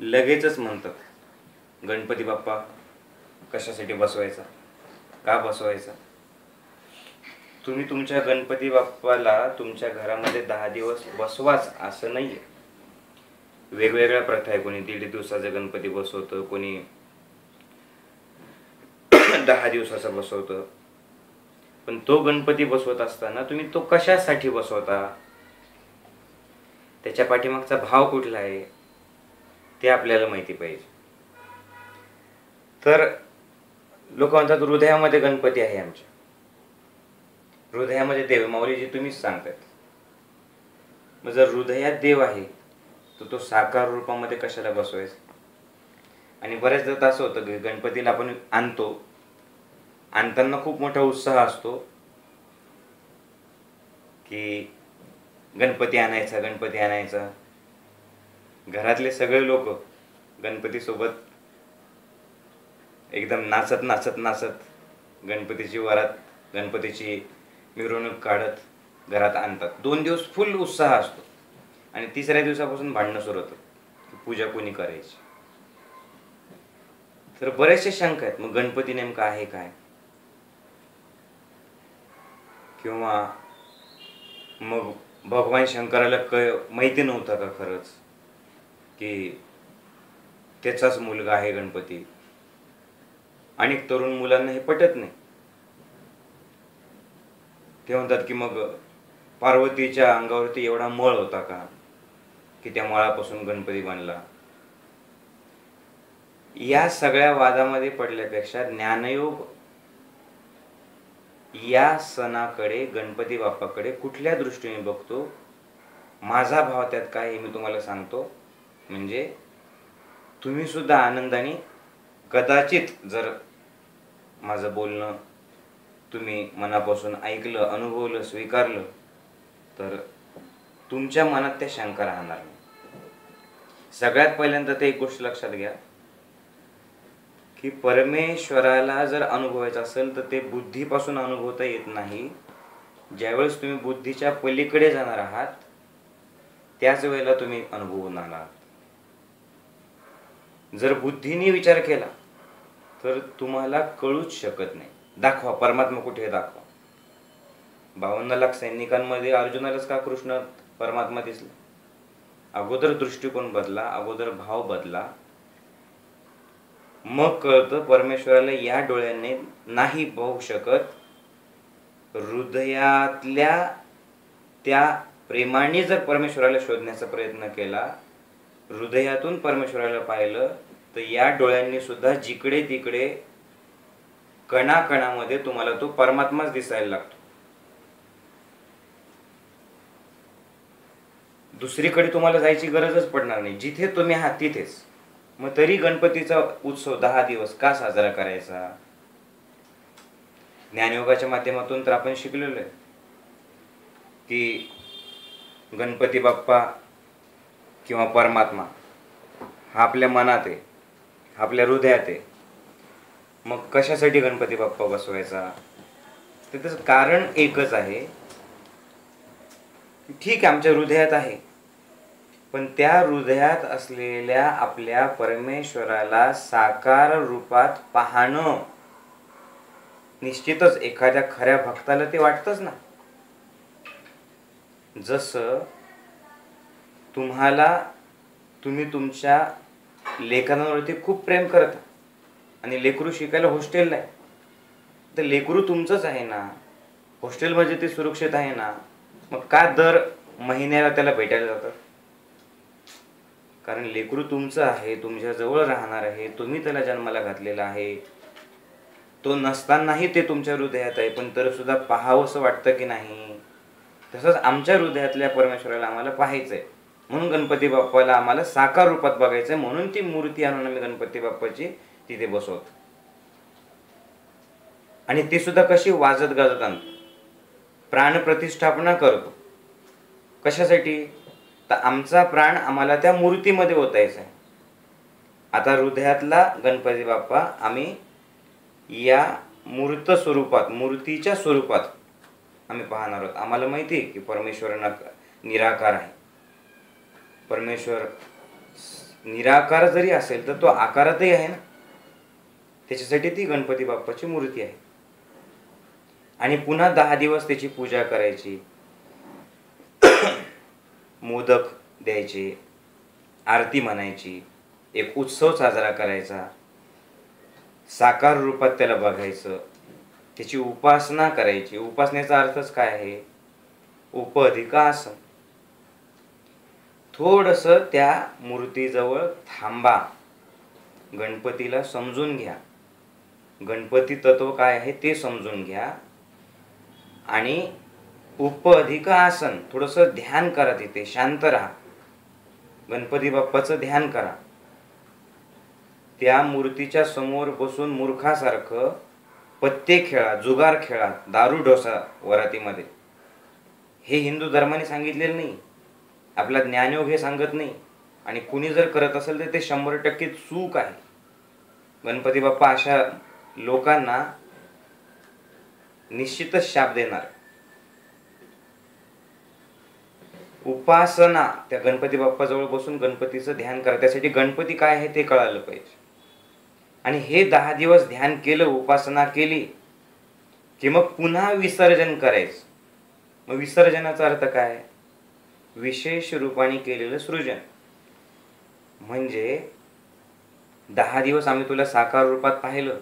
लगेचच म्हणतात गणपती बाप्पा कशासाठी बसवायचा, का बसवायचा. तुम्ही तुमच्या गणपती बाप्पाला तुमच्या घरामध्ये 10 दिवस बसवाच असं नाही आहे. वेगवेगळ्या प्रथा आहे. कोणी 1.5 दिवसाचा गणपती बसवतं, कोणी 10 दिवसाचा बसवतं. पण तो गणपती बसवत असताना तुम्ही तो कशासाठी बसवता, त्याच्या पाठीमागचा भाव कुठला आहे ते आपल्याला माहिती पाहिजे. तर लोक म्हणतात हृदयामध्ये गणपती आहे आमच्या, हृदयामध्ये देव. माऊलीजी तुम्हीच सांगतायत. मग जर हृदयात देव आहे तर तो साकार रूपामध्ये कशाला बसवायचा. आणि बऱ्याचदा असं होतं की गणपतीला आपण आणतो, आणताना खूप मोठा उत्साह असतो की गणपती आणायचा, गणपती आणायचा. घरातले सगळे लोक गणपती सोबत एकदम नाचत नाचत नाचत गणपतीची वरात, गणपतीची मिरवणूक काढत घरात आणतात. 2 दिवस फुल उत्साह असतो आणि 3ऱ्या दिवसापासून भांडणं सुरू होतं की पूजा कोणी करायची. तर बरेचसे शंका आहेत. मग गणपती नेमका आहे काय, किंवा मग भगवान शंकराला माहिती नव्हतं का खरंच की त्याचाच मुलगा आहे गणपती. अनेक तरुण मुलांना हे पटत नाही. ते म्हणतात की मग पार्वतीच्या अंगावरती एवढा मळ होता का की त्या मळापासून गणपती बनला. या सगळ्या वादामध्ये पडल्यापेक्षा ज्ञानयोग या सणाकडे, गणपती बाप्पाकडे कुठल्या दृष्टीने बघतो, माझा भाव त्यात काय हे मी तुम्हाला सांगतो. म्हणजे तुम्ही सुद्धा आनंदाने, कदाचित जर माझं बोलणं तुम्ही मनापासून ऐकलं, अनुभवलं, स्वीकारलं तर तुमच्या मनात त्या शंका राहणार नाही. सगळ्यात पहिल्यांदा ते एक गोष्ट लक्षात घ्या की परमेश्वराला जर अनुभवायचं असेल तर ते बुद्धीपासून अनुभवता येत नाही. ज्यावेळेस तुम्ही बुद्धीच्या पलीकडे जाणार आहात त्याच वेळेला तुम्ही अनुभवून आलात. जर बुद्धीने विचार केला तर तुम्हाला कळूच शकत नाही. दाखवा परमात्मा कुठे दाखवा. 52 लाख सैनिकांमध्ये अर्जुनालाच का कृष्ण परमात्मा दिसला. अगोदर दृष्टिकोन बदला, अगोदर भाव बदला, मग कळतं परमेश्वराला या डोळ्याने नाही पाहू शकत. हृदयातल्या त्या प्रेमाने जर परमेश्वराला शोधण्याचा प्रयत्न केला, हृदयातून परमेश्वराला पाहिलं तर या डोळ्यांनी सुद्धा जिकडे तिकडे कणाकणामध्ये तुम्हाला तो परमात्माच दिसायला लागतो. दुसरीकडे तुम्हाला जायची गरजच पडणार नाही. जिथे तुम्ही आहात तिथेच. मग तरी गणपतीचा उत्सव 10 दिवस का साजरा करायचा. ज्ञानयोगाच्या माध्यमातून तर आपण शिकलेलो आहे की गणपती बाप्पा किंवा परमात्मा हा आपल्या मनात आहे, आपल्या हृदयात आहे. मग कशासाठी गणपती बाप्पा बसवायचा. तर त्याचं कारण एकच आहे. ठीक आहे, आमच्या हृदयात आहे, पण त्या हृदयात असलेल्या आपल्या परमेश्वराला साकार रूपात पाहणं निश्चितच एखाद्या खऱ्या भक्ताला ते वाटतंच ना. जसं तुम्ही तुमच्या लेकरांवरती खूप प्रेम करता आणि लेकरू शिकायला हॉस्टेलला आहे, तर लेकरू तुमचंच आहे ना, हॉस्टेलमध्ये ते सुरक्षित आहे ना. मग का दर महिन्याला त्याला भेटायला जातात. कारण लेकरू तुमचं आहे, तुमच्या जवळ राहणार आहे, तुम्ही त्याला जन्माला घातलेला आहे. तो नसतानाही ते तुमच्या हृदयात आहे, पण तर सुद्धा पाहावंसं वाटतं की नाही. तसंच आमच्या हृदयातल्या परमेश्वराला आम्हाला पाहायचंय, म्हणून गणपती बाप्पाला आम्हाला साकार रूपात बघायचंय. म्हणून ती मूर्ती आणून आम्ही गणपती बाप्पाची तिथे बसवतो. आणि ती सुद्धा कशी वाजत गाजत आणतो, प्राणप्रतिष्ठापना करतो. कशासाठी. तर आमचा प्राण आम्हाला त्या मूर्तीमध्ये ओतायचा आहे. आता हृदयातला गणपती बाप्पा आम्ही या मूर्त स्वरूपात, मूर्तीच्या स्वरूपात आम्ही पाहणार आहोत. आम्हाला माहिती आहे की परमेश्वर निराकार आहे. परमेश्वर निराकार जरी असेल तर तो आकारातही आहे ना. त्याच्यासाठी ती गणपती बाप्पाची मूर्ती आहे. आणि पुन्हा 10 दिवस त्याची पूजा करायची, मोदक द्यायचे, आरती म्हणायची, एक उत्सव साजरा करायचा, साकार रूपात त्याला बघायचं, त्याची उपासना करायची. उपासनेचा अर्थच काय आहे? उप अधिक आसन. थोडंसं त्या मूर्तीजवळ थांबा, गणपतीला समजून घ्या, गणपती तत्व काय आहे ते समजून घ्या, आणि उप अधिक आसन, थोडंसं ध्यान करा, तिथे शांत राहा, गणपती बाप्पाचं ध्यान करा. त्या मूर्तीच्या समोर बसून मूर्खासारखं पत्ते खेळा, जुगार खेळा, दारू ढोसा वरातीमध्ये. हे हिंदू धर्माने सांगितलेलं नाही, आपला ज्ञानयोग हे सांगत नाही. आणि कुणी जर करत असेल तर ते 100% चूक आहे. गणपती बाप्पा अशा लोकांना निश्चितच शाप देणार. उपासना, त्या गणपती बाप्पाजवळ बसून गणपतीचं ध्यान करा. त्यासाठी गणपती काय आहे ते कळालं पाहिजे. आणि हे 10 दिवस ध्यान केलं, उपासना केली की मग पुन्हा विसर्जन करायचं. मग विसर्जनाचा अर्थ काय? विशेष रूपाने केलेलं सृजन. म्हणजे 10 दिवस आम्ही तुला साकार रूपात पाहिलं,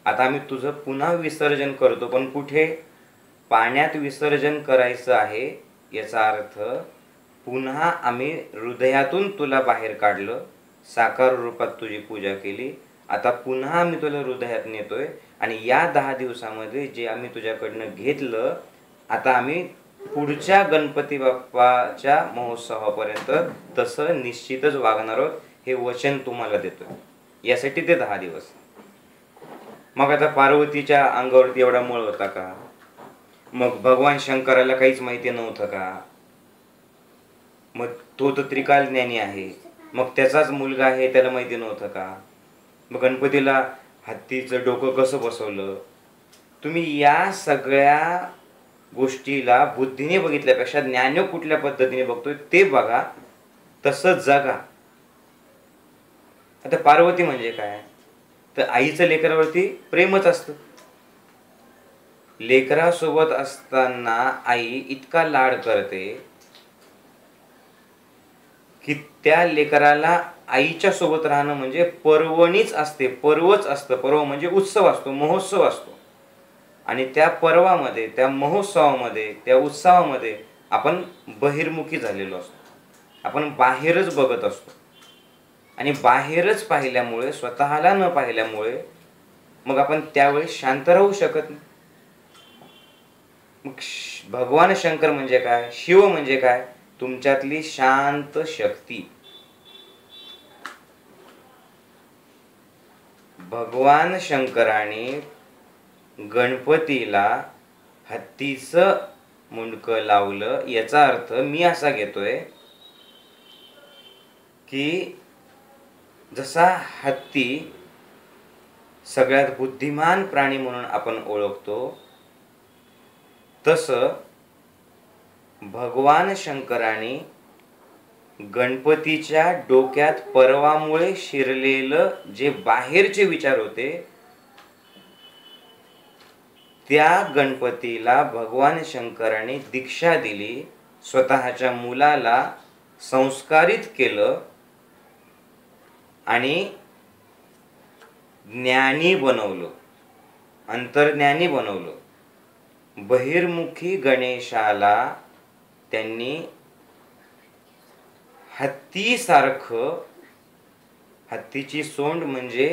आता आम्ही तुझं पुन्हा विसर्जन करतो. पण कुठे? पाण्यात विसर्जन करायचं आहे. याचा अर्थ पुन्हा आम्ही हृदयातून तुला बाहेर काढलं, साकार रूपात तुझी पूजा केली, आता पुन्हा आम्ही तुला हृदयात नेतोय. आणि या 10 दिवसामध्ये जे आम्ही तुझ्याकडनं घेतलं, आता आम्ही पुढच्या गणपती बाप्पाच्या महोत्सवापर्यंत तसं निश्चितच वागणार आहोत, हे वचन तुम्हाला देतोय. यासाठी ते 10 दिवस. मग आता पार्वतीच्या अंगावरती एवढा मळ होता का? मग भगवान शंकराला काहीच माहिती नव्हतं का? मग तो तर त्रिकाल ज्ञानी आहे, मग त्याचाच मुलगा आहे, त्याला माहिती नव्हतं का? मग गणपतीला हत्तीचं डोकं कसं बसवलं? तुम्ही या सगळ्या गोष्टीला बुद्धीने बघितल्यापेक्षा ज्ञानयोग कुठल्या पद्धतीने बघतोय ते बघा, तसं जगा. आता पार्वती म्हणजे काय? तर आईचं लेकरावरती प्रेमच असतं. लेकरासोबत असताना आई इतका लाड करते की त्या लेकराला आईच्या सोबत राहणं म्हणजे पर्वणीच असते, पर्वच असतं. पर्व म्हणजे उत्सव असतो, महोत्सव असतो. आणि त्या पर्वामध्ये, त्या महोत्सवामध्ये, त्या उत्सवामध्ये आपण बहिर्मुखी झालेलो असतो. आपण बाहेरच बघत असतो. आणि बाहेरच पाहिल्यामुळे, स्वतःला न पाहिल्यामुळे मग आपण त्यावेळी शांत राहू शकत नाही. मग भगवान शंकर म्हणजे काय? शिव म्हणजे काय? तुमच्यातली शांत शक्ती. भगवान शंकराने गणपतीला हत्तीचं मुंडकं लावलं. याचा अर्थ मी असा घेतोय की जसा हत्ती सगळ्यात बुद्धिमान प्राणी म्हणून आपण ओळखतो, तसं भगवान शंकराने गणपतीच्या डोक्यात पर्वामुळे शिरलेलं जे बाहेरचे विचार होते, त्या गणपतीला भगवान शंकराने दीक्षा दिली, स्वतःच्या मुलाला संस्कारित केलं आणि ज्ञानी बनवलं, अंतर्ज्ञानी बनवलं. बहिर्मुखी गणेशाला त्यांनी हत्तीसारखं, हत्तीची सोंड म्हणजे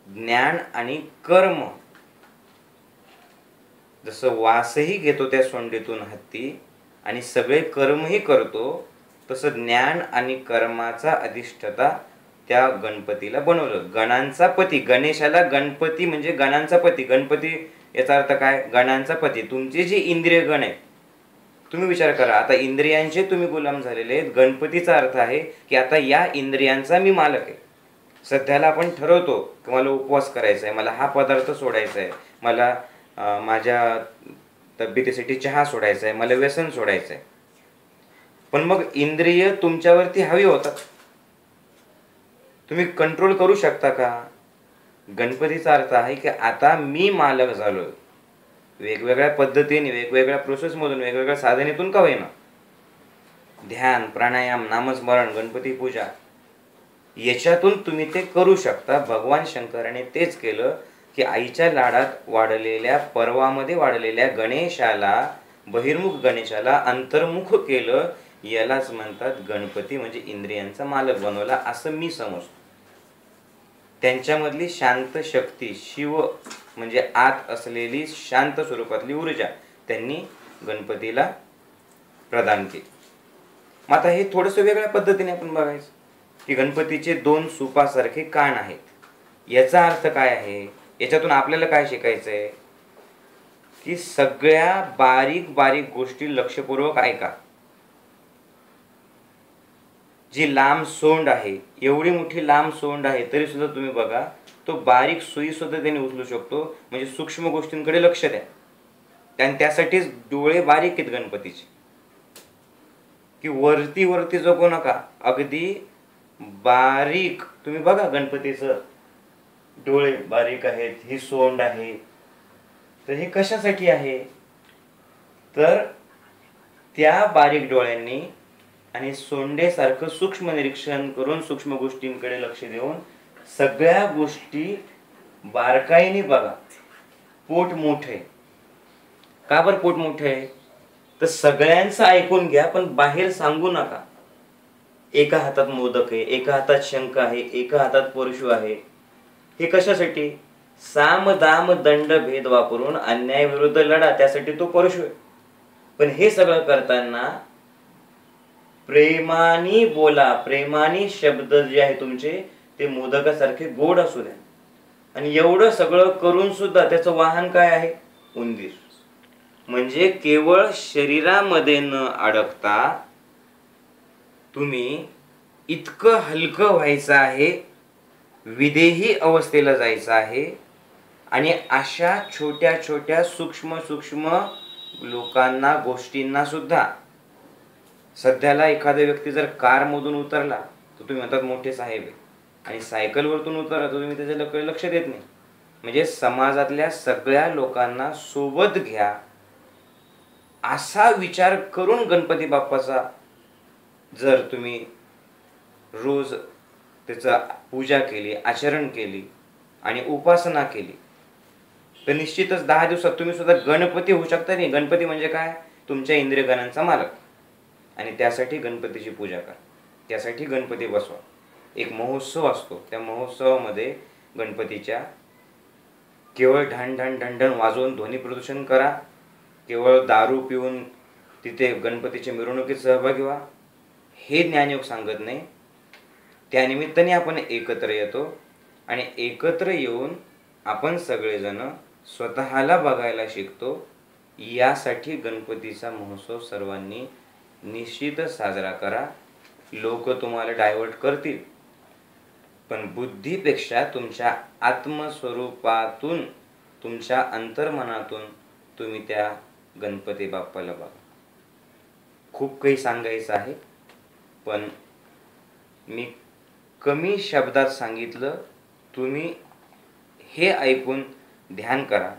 ज्ञान आणि कर्म, जसं वासही घेतो त्या सोंडीतून हत्ती आणि सगळे कर्मही करतो, तसं ज्ञान आणि कर्माचा अधिष्ठाता त्या गणपतीला बनवलं. गणांचा पती, गणेशाला गणपती म्हणजे गणांचा पती. गणपती याचा अर्थ काय? गणांचा पती. तुमचे जे इंद्रिय गण आहेत, तुम्ही विचार करा, आता इंद्रियांचे तुम्ही गुलाम झालेले आहेत. गणपतीचा अर्थ आहे की आता या इंद्रियांचा मी मालक आहे. सध्याला आपण ठरवतो की मला उपवास करायचा आहे, मला हा पदार्थ सोडायचा आहे, मला माझ्या तब्येतीसाठी चहा सोडायचा आहे, मला व्यसन सोडायचं आहे. पण मग इंद्रिय तुमच्यावरती हवी होतात. तुम्ही कंट्रोल करू शकता का? गणपतीचा अर्थ आहे की आता मी मालक झालोय. वेगवेगळ्या पद्धतीने, वेगवेगळ्या प्रोसेसमधून, वेगवेगळ्या साधनेतून का होईना, ध्यान, प्राणायाम, नामस्मरण, गणपती पूजा याच्यातून तुम्ही ते करू शकता. भगवान शंकराने तेच केलं की आईच्या लाडात वाढलेल्या, पर्वामध्ये वाढलेल्या गणेशाला, बहिर्मुख गणेशाला अंतर्मुख केलं. यालाच म्हणतात गणपती म्हणजे इंद्रियांचा मालक बनवला, असं मी समजतो. त्यांच्यामधली शांत शक्ती, शिव म्हणजे आत असलेली शांत स्वरूपातली ऊर्जा त्यांनी गणपतीला प्रदान केली. मग आता हे थोडंसं वेगळ्या पद्धतीने आपण बघायचं की गणपतीचे 2 सुपासारखे कान आहेत. याचा अर्थ काय आहे? याच्यातून आपल्याला काय शिकायचं आहे की सगळ्या बारीक बारीक गोष्टी लक्षपूर्वक ऐका. जी लांब सोंड आहे, एवढी मोठी लांब सोंड आहे, तरी सुद्धा तुम्ही बघा तो बारीक सुई सुद्धा त्याने उचलू शकतो. म्हणजे सूक्ष्म गोष्टींकडे लक्ष द्या. आणि त्यासाठीच डोळे बारीक आहेत गणपतीचे, की वरती वरती जगू नका, अगदी बारीक. तुम्ही बघा गणपतीचं डोळे बारीक आहेत, ही सोंड आहे. तर हे कशासाठी आहे? तर त्या बारीक डोळ्यांनी आणि सोंडेसारखं सूक्ष्म निरीक्षण करून, सूक्ष्म गोष्टींकडे लक्ष देऊन सगळ्या गोष्टी बारकाईने बघा. पोट मोठं आहे. का बरं पोट मोठं आहे? तर सगळ्यांचं ऐकून घ्या, पण बाहेर सांगू नका. एका हातात मोदक आहे, एका हातात शंख आहे, एका हातात परशु आहे. हे कशासाठी? साम दाम दंड भेद वापरून अन्याय विरुद्ध लढा, त्यासाठी तो परशु आहे. पण हे सगळं करताना प्रेमाने बोला. प्रेमाने शब्द जे आहे तुमचे ते मोदकासारखे गोड असू द्या. आणि एवढं सगळं करून सुद्धा त्याचं वाहन काय आहे? उंदीर. म्हणजे केवळ शरीरामध्ये न अडकता तुम्ही इतकं हलकं व्हायचं आहे, विदेही अवस्थेला जायचं आहे. आणि अशा छोट्या छोट्या सूक्ष्म सूक्ष्म लोकांना, गोष्टींना सुद्धा, सध्याला एखादा व्यक्ती जर कारमधून उतरला तर तुम्ही म्हणतात मोठे साहेब आहे, आणि सायकलवरतून उतरला तर तुम्ही त्याच्याकडे लक्ष देत नाही. म्हणजे समाजातल्या सगळ्या लोकांना सोबत घ्या, असा विचार करून गणपती बाप्पाचा जर तुम्ही रोज त्याचा पूजा केली, आचरण केली आणि उपासना केली, तर निश्चितच 10 दिवसात तुम्ही सुद्धा गणपती होऊ शकता. नाही, गणपती म्हणजे काय? तुमच्या इंद्रियगणांचा मालक. आणि त्यासाठी गणपतीची पूजा करा, त्यासाठी गणपती बसवा. एक महोत्सव असतो, त्या महोत्सवामध्ये गणपतीच्या केवळ ढण ढण ढण ढण वाजवून ध्वनी प्रदूषण करा, केवळ दारू पिऊन तिथे गणपतीच्या मिरवणुकीत सहभागी व्हा, हे ज्ञानयोग सांगत नाही. त्यानिमित्ताने आपण एकत्र येतो आणि एकत्र येऊन आपण सगळेजण स्वतःला बघायला शिकतो. यासाठी गणपतीचा महोत्सव सर्वांनी निश्चितच साजरा करा. लोक तुम्हाला डायव्हर्ट करतील, पण बुद्धीपेक्षा तुमच्या आत्मस्वरूपातून, तुमच्या अंतर्मनातून तुम्ही त्या गणपती बाप्पाला बघा. खूप काही सांगायचं आहे, पण मी कमी शब्दात सांगितलं. तुम्ही हे ऐकून ध्यान करा,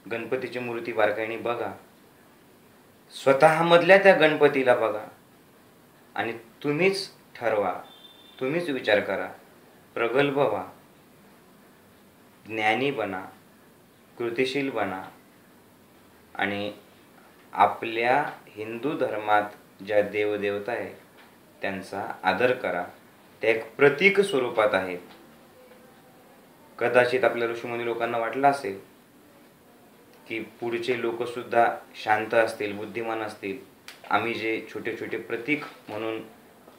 गणपतीची मूर्ती बारकाईने बघा, स्वतःमधल्या त्या गणपतीला बघा आणि तुम्हीच ठरवा, तुम्हीच विचार करा, प्रगल्भ व्हा, ज्ञानी बना, कृतिशील बना. आणि आपल्या हिंदू धर्मात ज्या देवदेवता आहेत त्यांचा आदर करा. त्या एक प्रतीक स्वरूपात आहेत. कदाचित आपल्या ऋषीमुनी लोकांना वाटलं असेल की पुढचे लोक सुद्धा शांत असतील, बुद्धिमान असतील. आम्ही जे छोटे छोटे प्रतीक म्हणून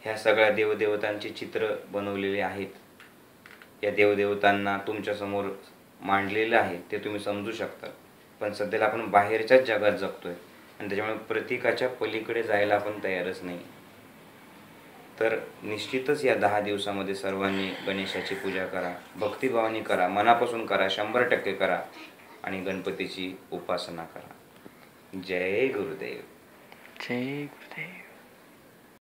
ह्या सगळ्या देवदेवतांची चित्र बनवलेले आहेत, या देवदेवतांना तुमच्यासमोर मांडलेलं आहे, ते तुम्ही समजू शकता. पण सध्याला आपण बाहेरच्याच जगात जगतोय आणि त्याच्यामुळे प्रतीकाच्या पलीकडे जायला आपण तयारच नाही. तर निश्चितच या 10 दिवसामध्ये सर्वांनी गणेशाची पूजा करा, भक्तिभावाने करा, मनापासून करा, 100% करा आणि गणपतीची उपासना करा. जय गुरुदेव. जय गुरुदेव.